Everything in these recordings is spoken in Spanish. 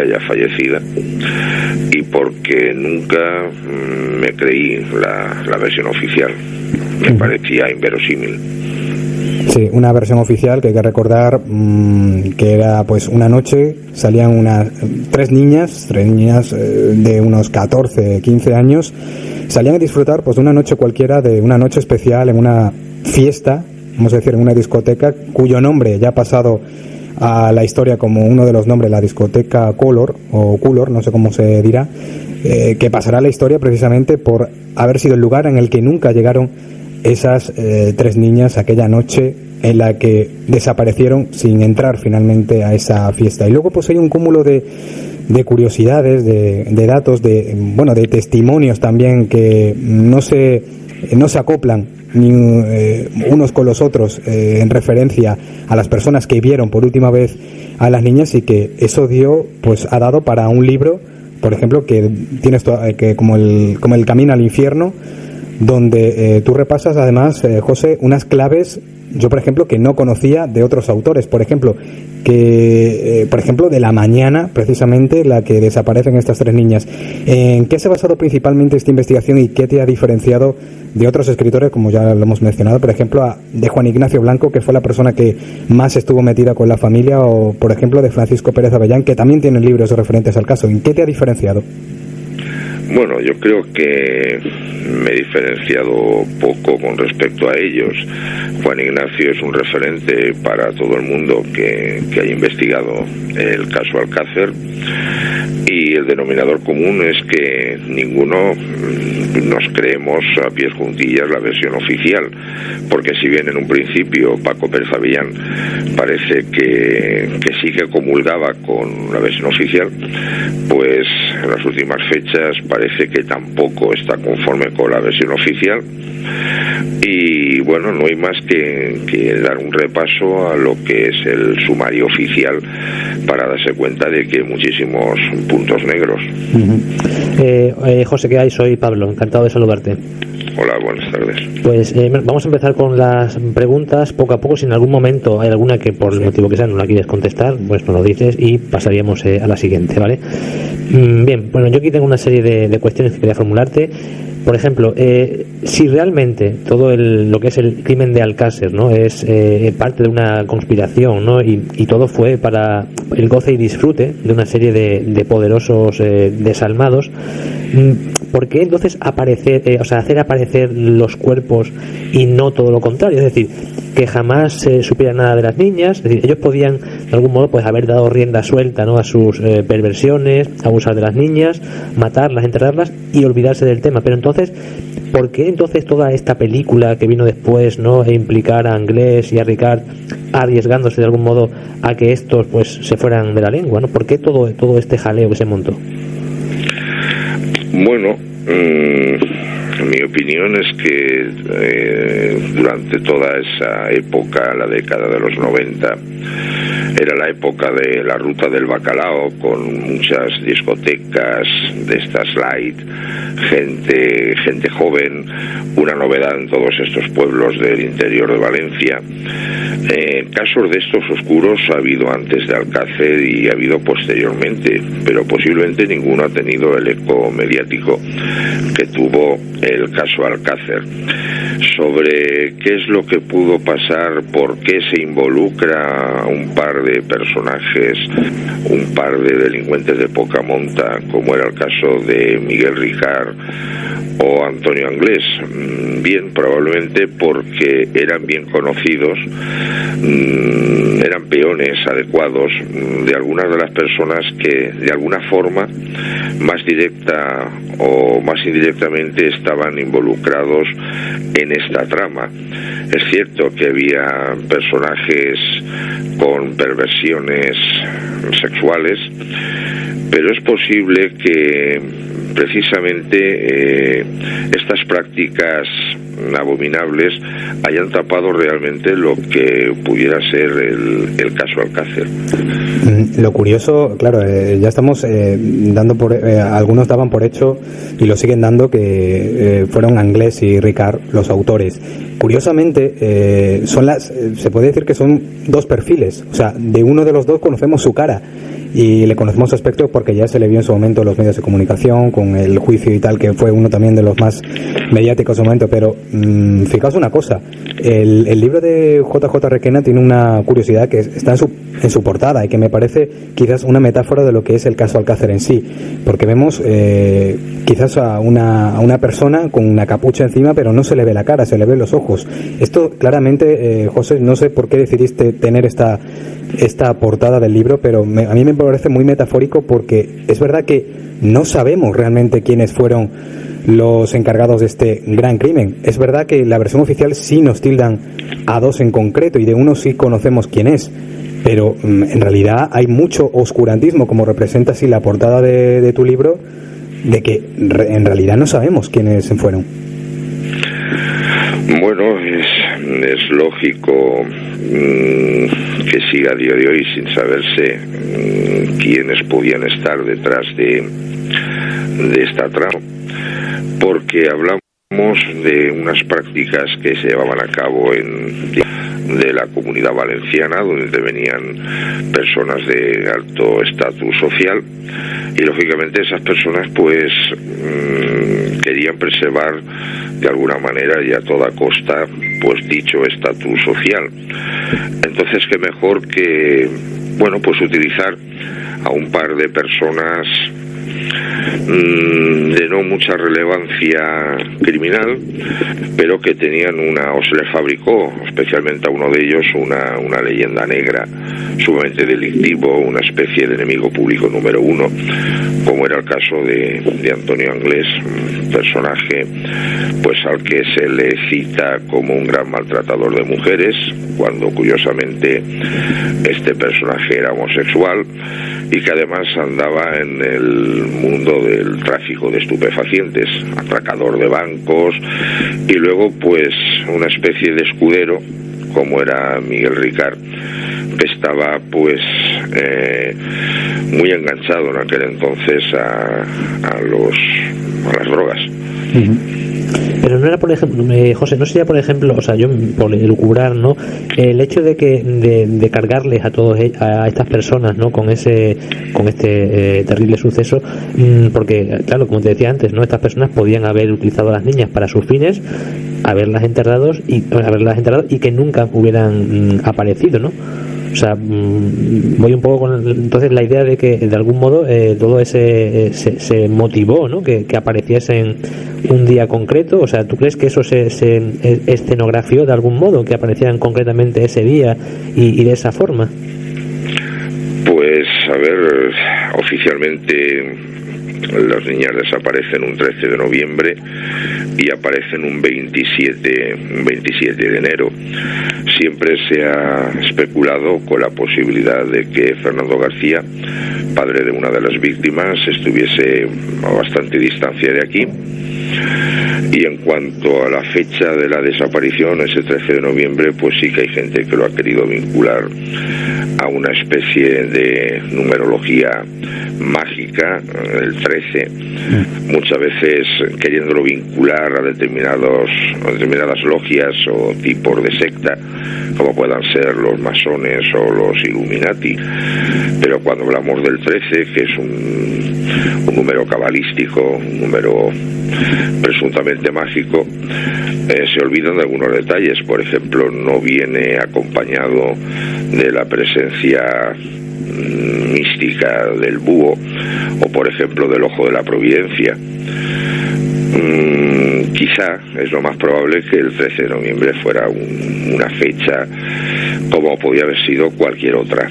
amiga ya fallecida, y porque nunca me creí la versión oficial. Me parecía inverosímil. Sí, una versión oficial que hay que recordar que era pues una noche, salían tres niñas de unos 14, 15 años, salían a disfrutar pues de una noche cualquiera, de una noche especial en una fiesta, vamos a decir en una discoteca, cuyo nombre ya ha pasado a la historia como uno de los nombres, la discoteca Color, o Color, no sé cómo se dirá, que pasará a la historia precisamente por haber sido el lugar en el que nunca llegaron esas tres niñas aquella noche en la que desaparecieron sin entrar finalmente a esa fiesta. Y luego pues hay un cúmulo de curiosidades, de datos, de testimonios también que no se acoplan ni unos con los otros en referencia a las personas que vieron por última vez a las niñas, y que eso ha dado para un libro, por ejemplo, que tienes que como el Camino al Infierno, donde tú repasas además, José, unas claves, yo por ejemplo, que no conocía de otros autores, por ejemplo, de La Mañana, precisamente, la que desaparecen estas tres niñas. ¿En qué se ha basado principalmente esta investigación y qué te ha diferenciado de otros escritores, como ya lo hemos mencionado, por ejemplo, de Juan Ignacio Blanco, que fue la persona que más estuvo metida con la familia, o por ejemplo de Francisco Pérez Avellán, que también tiene libros referentes al caso? ¿En qué te ha diferenciado? Bueno, yo creo que me he diferenciado poco con respecto a ellos. Juan Ignacio es un referente para todo el mundo que haya investigado el caso Alcácer, y el denominador común es que ninguno nos creemos a pies juntillas la versión oficial, porque si bien en un principio Paco Pérez Avellán parece que sí que comulgaba con la versión oficial, pues en las últimas fechas parece que tampoco está conforme con la versión oficial. Y bueno, no hay más que dar un repaso a lo que es el sumario oficial para darse cuenta de que hay muchísimos puntos negros. José, ¿qué hay? Soy Pablo, encantado de saludarte. Hola, buenas tardes. Pues vamos a empezar con las preguntas poco a poco. Si en algún momento hay alguna que por el motivo que sea no la quieres contestar, pues nos lo dices y pasaríamos a la siguiente, ¿vale? Bien, bueno, yo aquí tengo una serie de cuestiones que quería formularte. Por ejemplo, si realmente todo lo que es el crimen de Alcácer, ¿no?, es parte de una conspiración, ¿no?, y todo fue para el goce y disfrute de una serie de poderosos desalmados, ¿por qué entonces hacer aparecer los cuerpos y no todo lo contrario? Es decir, que jamás se supiera nada de las niñas. Es decir, ellos podían de algún modo pues haber dado rienda suelta, ¿no?, a sus perversiones, abusar de las niñas, matarlas, enterrarlas y olvidarse del tema. Pero entonces, ¿por qué entonces toda esta película que vino después, ¿no?, e implicar a Anglés y a Ricard arriesgándose de algún modo a que estos pues se fueran de la lengua, ¿no? ¿Por qué todo este jaleo que se montó? Bueno, mi opinión es que durante toda esa época, la década de los 90, era la época de la ruta del bacalao, con muchas discotecas de estas light, gente joven, una novedad en todos estos pueblos del interior de Valencia. Casos de estos oscuros ha habido antes de Alcácer y ha habido posteriormente, pero posiblemente ninguno ha tenido el eco mediático que tuvo el caso Alcácer. Sobre qué es lo que pudo pasar, por qué se involucra un par de personajes, un par de delincuentes de poca monta, como era el caso de Miguel Ricard o Antonio Anglés. Bien, probablemente porque eran bien conocidos, eran peones adecuados de algunas de las personas que de alguna forma, más directa o más indirectamente, estaban involucrados en esta trama. Es cierto que había personajes con perversiones sexuales, pero es posible que precisamente estas prácticas abominables hayan tapado realmente lo que pudiera ser el caso Alcácer. Lo curioso, claro, ya estamos dando por algunos daban por hecho y lo siguen dando que fueron Anglés y Ricard los autores. Curiosamente se puede decir que son dos perfiles, o sea, de uno de los dos conocemos su cara, y le conocemos su aspecto porque ya se le vio en su momento en los medios de comunicación, con el juicio y tal, que fue uno también de los más mediáticos en su momento. Pero fijaos una cosa, el libro de JJ Requena tiene una curiosidad que está en su portada y que me parece quizás una metáfora de lo que es el caso Alcácer en sí, porque vemos quizás a una persona con una capucha encima, pero no se le ve la cara, se le ven los ojos. Esto claramente, José, no sé por qué decidiste tener esta portada del libro, pero a mí me parece muy metafórico, porque es verdad que no sabemos realmente quiénes fueron los encargados de este gran crimen. Es verdad que la versión oficial sí nos tildan a dos en concreto, y de uno sí conocemos quién es, pero en realidad hay mucho oscurantismo, como representa así la portada de tu libro, de que en realidad no sabemos quiénes fueron. Bueno, es lógico que siga a día de hoy sin saberse quiénes podían estar detrás de esta trama, porque hablamos de unas prácticas que se llevaban a cabo de la Comunidad Valenciana, donde intervenían personas de alto estatus social, y lógicamente esas personas pues querían preservar de alguna manera y a toda costa pues dicho estatus social. Entonces, qué mejor que pues utilizar a un par de personas de no mucha relevancia criminal, pero que tenían o se les fabricó, especialmente a uno de ellos, una leyenda negra sumamente delictivo, una especie de enemigo público número uno, como era el caso de Antonio Anglés, un personaje pues al que se le cita como un gran maltratador de mujeres, cuando curiosamente este personaje era homosexual, y que además andaba en el mundo del tráfico de estupefacientes, atracador de bancos, y luego pues una especie de escudero, como era Miguel Ricard, que estaba pues muy enganchado en aquel entonces a las drogas. Uh-huh. Pero no era, por ejemplo, José, no sería, por ejemplo, o sea, yo por elucubrar, ¿no?, el hecho de que de cargarles a estas personas, ¿no?, con este terrible suceso, porque claro, como te decía antes, ¿no?, estas personas podían haber utilizado a las niñas para sus fines, haberlas enterrado y que nunca hubieran aparecido, ¿no? O sea, voy un poco con entonces la idea de que de algún modo todo ese se motivó, ¿no?, que apareciesen un día concreto. O sea, ¿tú crees que eso se escenografió de algún modo, que aparecieran concretamente ese día y de esa forma? Pues, a ver, oficialmente las niñas desaparecen un 13 de noviembre y aparecen un 27 de enero. Siempre se ha especulado con la posibilidad de que Fernando García, padre de una de las víctimas, estuviese a bastante distancia de aquí. Y en cuanto a la fecha de la desaparición, ese 13 de noviembre, pues sí que hay gente que lo ha querido vincular a una especie de numerología mágica, el 13, muchas veces queriéndolo vincular a determinadas logias o tipos de secta, como puedan ser los masones o los Illuminati. Pero cuando hablamos del 13, que es un número cabalístico, un número presuntamente mágico, se olvidan de algunos detalles. Por ejemplo, no viene acompañado de la presencia mística del búho o, por ejemplo, del ojo de la providencia. Quizá es lo más probable que el 13 de noviembre fuera una fecha como podía haber sido cualquier otra.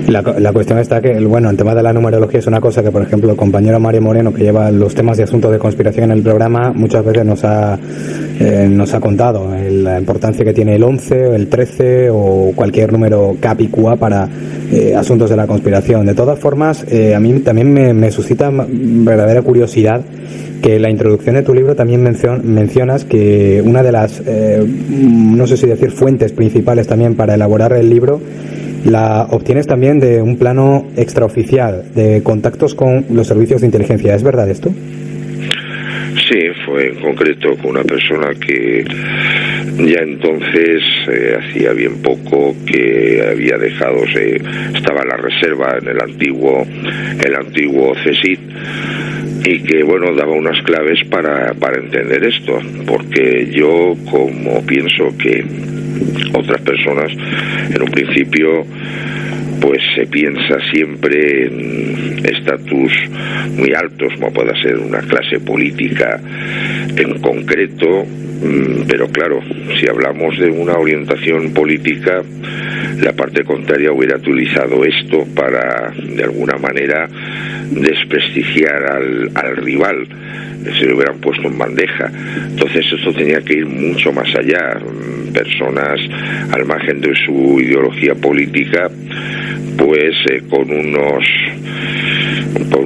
La cuestión está que, bueno, el tema de la numerología es una cosa que, por ejemplo, el compañero Mario Moreno, que lleva los temas de asuntos de conspiración en el programa, muchas veces nos ha contado la importancia que tiene el 11, el 13 o cualquier número capicúa para asuntos de la conspiración. De todas formas, a mí también me suscita verdadera curiosidad que en la introducción de tu libro también mencionas que una de las, no sé si decir fuentes principales también para elaborar el libro, la obtienes también de un plano extraoficial, de contactos con los servicios de inteligencia. ¿Es verdad esto? Sí, fue en concreto con una persona que ya entonces hacía bien poco que había dejado, estaba en la reserva en el antiguo CSIC, y que bueno, daba unas claves para entender esto, porque yo, como pienso que otras personas en un principio, pues se piensa siempre en estatus muy altos, como pueda ser una clase política en concreto, pero claro, si hablamos de una orientación política, la parte contraria hubiera utilizado esto para, de alguna manera, desprestigiar al rival, se lo hubieran puesto en bandeja. Entonces esto tenía que ir mucho más allá. Personas, al margen de su ideología política, pues con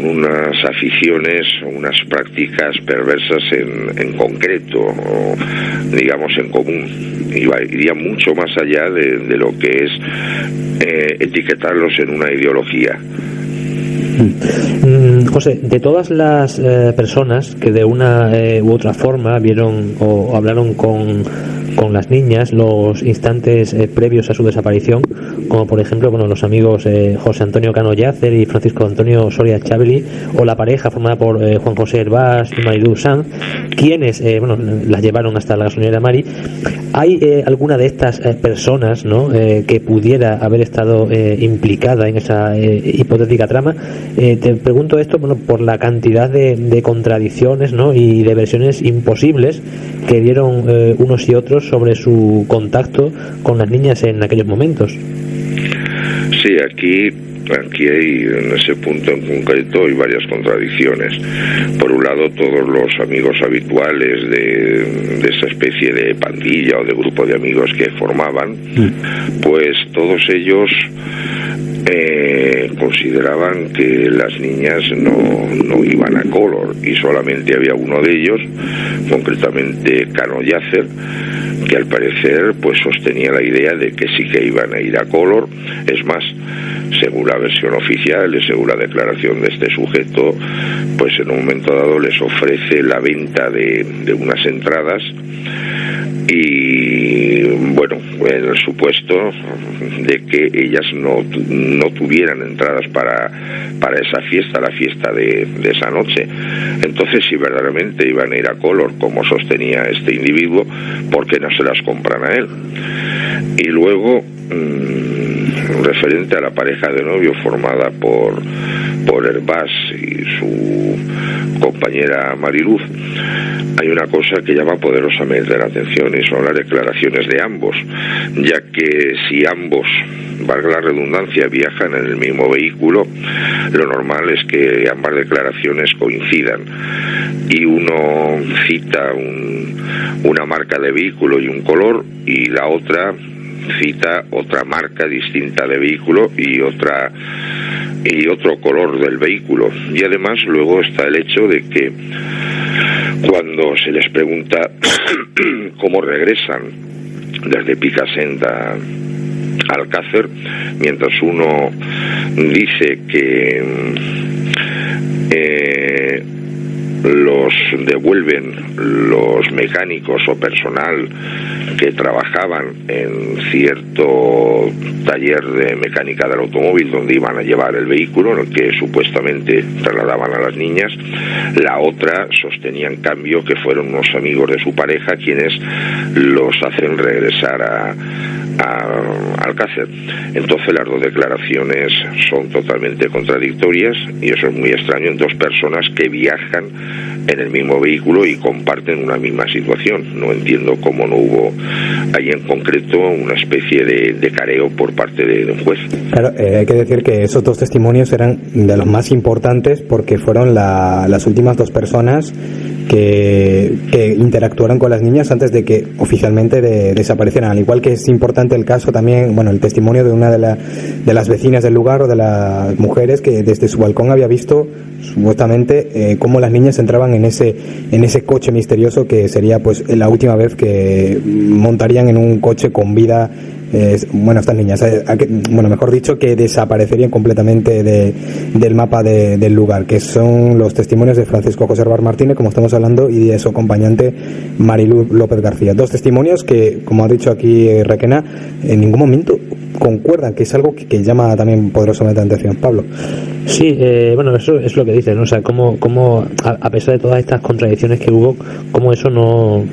unas aficiones, unas prácticas perversas en concreto, o digamos en común. Iría mucho más allá de lo que es etiquetarlos en una ideología. José, de todas las personas que de una u otra forma vieron o hablaron con las niñas los instantes previos a su desaparición, como por ejemplo los amigos José Antonio Cano Yacer y Francisco Antonio Soria Chaveli, o la pareja formada por Juan José Herbás y Mariluz Sanz, quienes las llevaron hasta la gasolinera Mari, ¿hay alguna de estas personas que pudiera haber estado implicada en esa hipotética trama? Te pregunto esto por la cantidad de contradicciones y de versiones imposibles que dieron unos y otros sobre su contacto con las niñas en aquellos momentos. Sí, aquí hay, en ese punto en concreto, hay varias contradicciones. Por un lado, todos los amigos habituales de esa especie de pandilla o de grupo de amigos que formaban, pues todos ellos consideraban que las niñas no iban a Color, y solamente había uno de ellos, concretamente Cano Yacer, que al parecer pues sostenía la idea de que sí que iban a ir a Color. Es más, según la versión oficial y según la declaración de este sujeto, pues en un momento dado les ofrece la venta de unas entradas, y bueno, en el supuesto de que ellas no tuvieran entradas para esa fiesta, la fiesta de esa noche. Entonces, si verdaderamente iban a ir a Color, como sostenía este individuo, ¿por qué no se las compran a él? Y luego, referente a la pareja de novio formada por Herbás y su compañera Mariluz, hay una cosa que llama poderosamente la atención, y son las declaraciones de ambos, ya que si ambos, valga la redundancia, viajan en el mismo vehículo, lo normal es que ambas declaraciones coincidan, y uno cita una marca de vehículo y un color, y la otra cita otra marca distinta de vehículo y otro color del vehículo. Y además luego está el hecho de que cuando se les pregunta cómo regresan desde Picassent a Alcácer, mientras uno dice que los devuelven los mecánicos o personal que trabajaban en cierto taller de mecánica del automóvil donde iban a llevar el vehículo, en el que supuestamente trasladaban a las niñas, la otra sostenía en cambio que fueron unos amigos de su pareja quienes los hacen regresar a Alcácer. Entonces las dos declaraciones son totalmente contradictorias, y eso es muy extraño en dos personas que viajan en el mismo vehículo y comparten una misma situación. No entiendo cómo no hubo ahí en concreto una especie de careo por parte de un juez. Claro, hay que decir que esos dos testimonios eran de los más importantes porque fueron las últimas dos personas que interactuaron con las niñas antes de que oficialmente desaparecieran. Al igual que es importante el caso también, el testimonio de una de las vecinas del lugar, o de las mujeres que desde su balcón había visto supuestamente cómo las niñas entraban en ese coche misterioso, que sería pues la última vez que montarían en un coche con vida. Estas niñas, mejor dicho, que desaparecerían completamente del mapa del lugar, que son los testimonios de Francisco José Herbar Martínez, como estamos hablando, y de su acompañante Mariluz López García. Dos testimonios que, como ha dicho aquí Requena, en ningún momento concuerdan, que es algo que llama también poderosamente la atención. Pablo. Sí, eso es lo que dices, ¿no? O sea, cómo a pesar de todas estas contradicciones que hubo, cómo eso no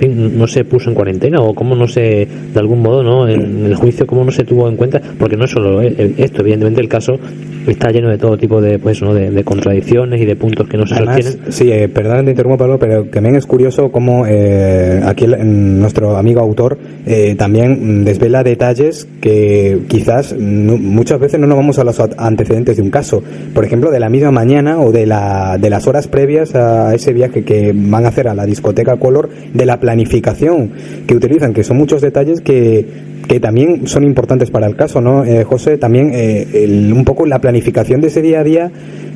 se puso en cuarentena, o cómo no se, de algún modo, ¿no? En el juicio, cómo no se tuvo en cuenta, porque no es solo esto, evidentemente el caso está lleno de todo tipo de, de contradicciones y de puntos que no se sostienen. Sí, perdón te interrumpo, Pablo, pero también es curioso cómo aquí nuestro amigo autor también desvela detalles que quizás muchas veces no nos vamos a los antecedentes de un caso. Por ejemplo, de la misma mañana o de las horas previas a ese viaje que van a hacer a la discoteca Color, de la planificación que utilizan, que son muchos detalles que también son importantes para el caso, ¿no, José? También un poco la planificación de ese día a día,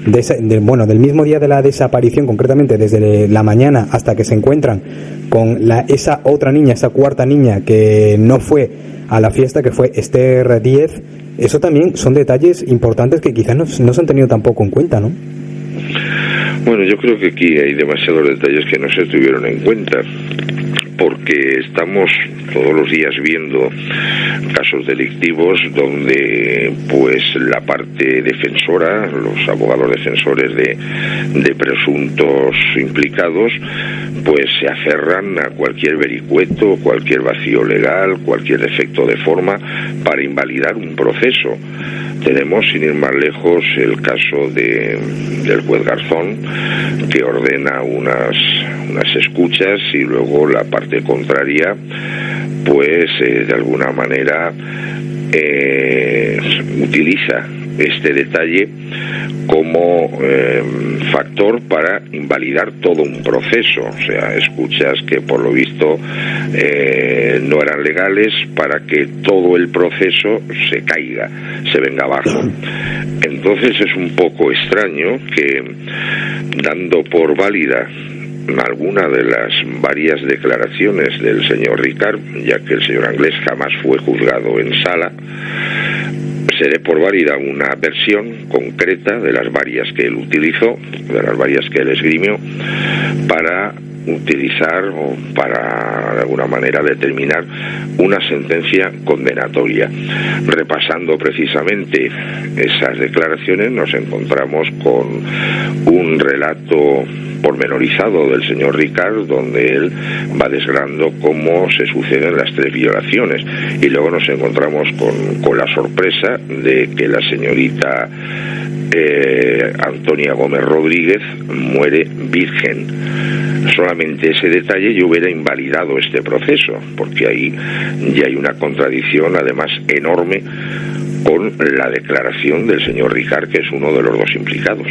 del mismo día de la desaparición, concretamente desde la mañana hasta que se encuentran con esa otra niña, esa cuarta niña que no fue a la fiesta, que fue Esther Díez. Eso también son detalles importantes que quizás no se han tenido tampoco en cuenta, ¿no? Bueno, yo creo que aquí hay demasiados detalles que no se tuvieron en cuenta, porque estamos todos los días viendo casos delictivos donde pues la parte defensora, los abogados defensores de presuntos implicados, pues se aferran a cualquier vericueto, cualquier vacío legal, cualquier defecto de forma para invalidar un proceso. Tenemos, sin ir más lejos, el caso del juez Garzón, que ordena unas escuchas y luego la parte contraria, pues de alguna manera utiliza este detalle como factor para invalidar todo un proceso, o sea, escuchas que por lo visto no eran legales para que todo el proceso se caiga, se venga abajo. Entonces es un poco extraño que, dando por válida alguna de las varias declaraciones del señor Ricard, ya que el señor Anglés jamás fue juzgado en sala, se dé por válida una versión concreta de las varias que él utilizó, de las varias que él esgrimió, para utilizar o para de alguna manera determinar una sentencia condenatoria. Repasando precisamente esas declaraciones, nos encontramos con un relato pormenorizado del señor Ricard, donde él va desgranando cómo se suceden las 3 violaciones, y luego nos encontramos con la sorpresa de que la señorita Antonia Gómez Rodríguez muere virgen. Solamente ese detalle yo hubiera invalidado este proceso, porque ahí ya hay una contradicción además enorme con la declaración del señor Ricard, que es uno de los dos implicados.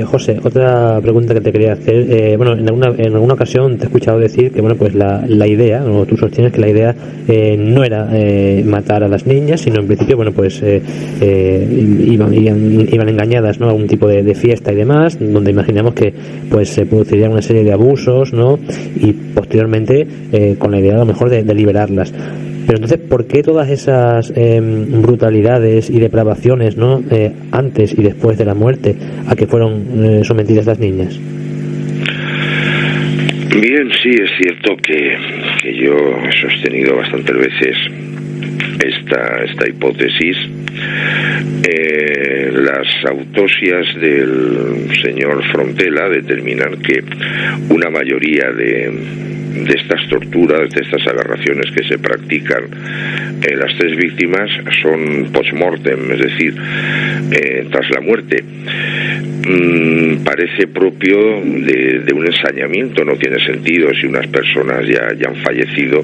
José, otra pregunta que te quería hacer. En alguna ocasión te he escuchado decir que pues la idea, o tú sostienes que la idea no era matar a las niñas, sino en principio iban engañadas, ¿no?, a algún tipo de fiesta y demás, donde imaginamos que pues se produciría una serie de abusos, ¿no?, y posteriormente con la idea a lo mejor de liberarlas. Pero entonces, ¿por qué todas esas brutalidades y depravaciones, ¿no?, antes y después de la muerte a que fueron sometidas las niñas? Bien, sí, es cierto que yo he sostenido bastantes veces esta hipótesis. Las autopsias del señor Frontela determinan que una mayoría de estas torturas, de estas aberraciones que se practican en las 3 víctimas son post-mortem, es decir, tras la muerte. Parece propio de un ensañamiento, no tiene sentido si unas personas ya han fallecido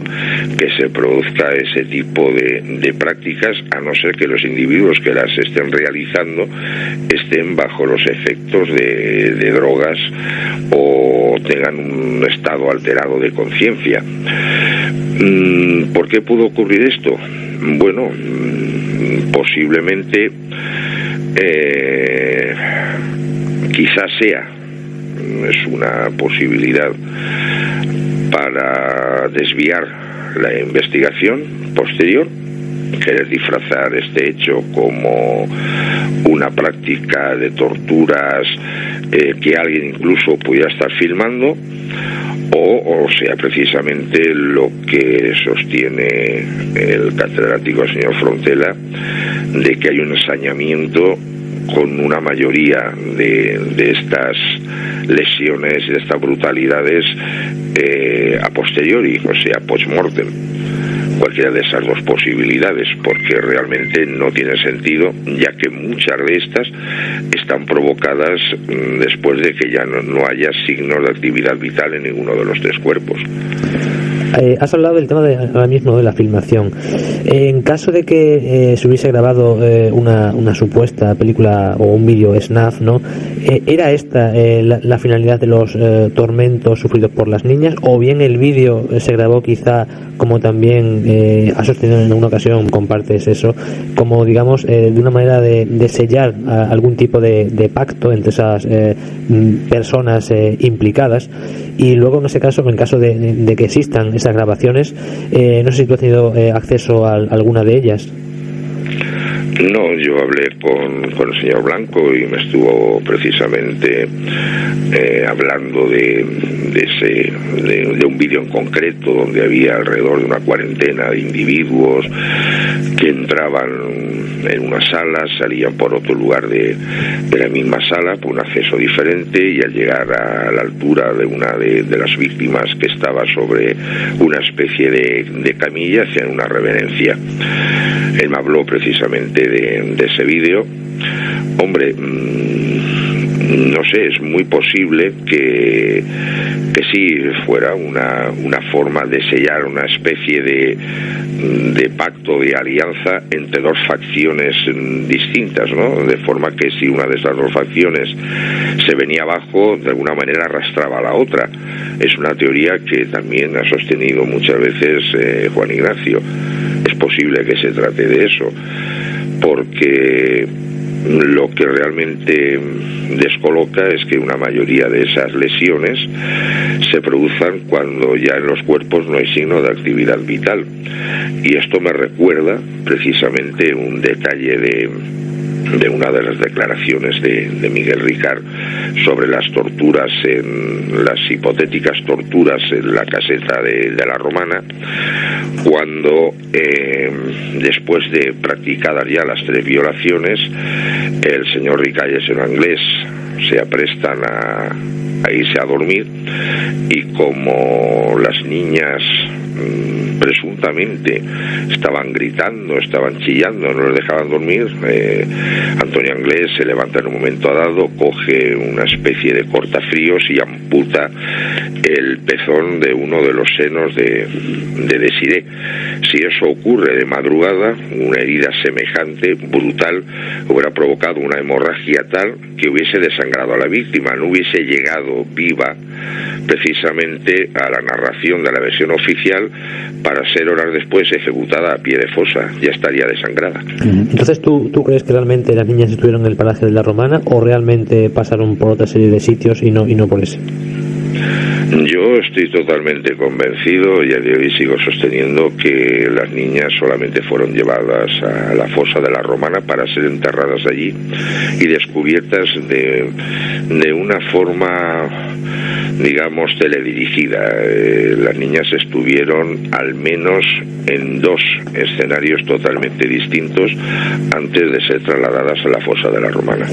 que se produzca ese tipo de prácticas, a no ser que los individuos que las estén realizando estén bajo los efectos de drogas o tengan un estado alterado de conciencia. ¿Por qué pudo ocurrir esto? Bueno, posiblemente quizás sea, es una posibilidad, para desviar la investigación posterior, querer disfrazar este hecho como una práctica de torturas que alguien incluso pudiera estar filmando, o sea precisamente lo que sostiene el catedrático señor Frontela, de que hay un ensañamiento con una mayoría de estas lesiones y de estas brutalidades a posteriori, o sea, post-mortem. Cualquiera de esas dos posibilidades, porque realmente no tiene sentido, ya que muchas de estas están provocadas después de que ya no haya signos de actividad vital en ninguno de los tres cuerpos. Has hablado del tema ahora mismo de la filmación. En caso de que se hubiese grabado una supuesta película o un vídeo snuff, ¿no? ¿Era esta la finalidad de los tormentos sufridos por las niñas? ¿O bien el vídeo se grabó quizá, como también has sostenido en alguna ocasión, compartes eso, como digamos de una manera de sellar algún tipo de pacto entre esas personas implicadas? Y luego en ese caso, en caso de que existan esas grabaciones, no sé si tú has tenido acceso a alguna de ellas. No, yo hablé con el señor Blanco y me estuvo precisamente hablando de un vídeo en concreto donde había alrededor de una cuarentena de individuos que entraban en una sala, salían por otro lugar de la misma sala por un acceso diferente, y al llegar a la altura de una de las víctimas, que estaba sobre una especie de camilla, hacían una reverencia. Él me habló precisamente de ese vídeo. Hombre, no sé, es muy posible que sí fuera una forma de sellar una especie de pacto, de alianza entre dos facciones distintas, ¿no? De forma que si una de esas dos facciones se venía abajo, de alguna manera arrastraba a la otra. Es una teoría que también ha sostenido muchas veces Juan Ignacio. Es posible que se trate de eso, porque lo que realmente descoloca es que una mayoría de esas lesiones se produzcan cuando ya en los cuerpos no hay signo de actividad vital. Y esto me recuerda precisamente un detalle de una de las declaraciones de Miguel Ricard sobre las torturas, las hipotéticas torturas en la caseta de la Romana, cuando después de practicadas ya las 3 violaciones, el señor Ricard y el señor Anglés se aprestan a irse a dormir, y como las niñas presuntamente estaban gritando, estaban chillando, no les dejaban dormir, Antonio Anglés se levanta en un momento dado, coge una especie de cortafríos y amputa el pezón de uno de los senos de Desiré. Si eso ocurre de madrugada, una herida semejante, brutal, hubiera provocado una hemorragia tal que hubiese desangrado a la víctima, no hubiese llegado viva precisamente a la narración de la versión oficial para ser horas después ejecutada a pie de fosa, ya estaría desangrada. Entonces, ¿tú crees que realmente las niñas estuvieron en el Palacio de la Romana, o realmente pasaron por otra serie de sitios y no por ese? Yo estoy totalmente convencido, y a día de hoy sigo sosteniendo, que las niñas solamente fueron llevadas a la fosa de la Romana para ser enterradas allí y descubiertas de una forma, digamos, teledirigida. Las niñas estuvieron al menos en 2 escenarios totalmente distintos antes de ser trasladadas a la fosa de la Romana.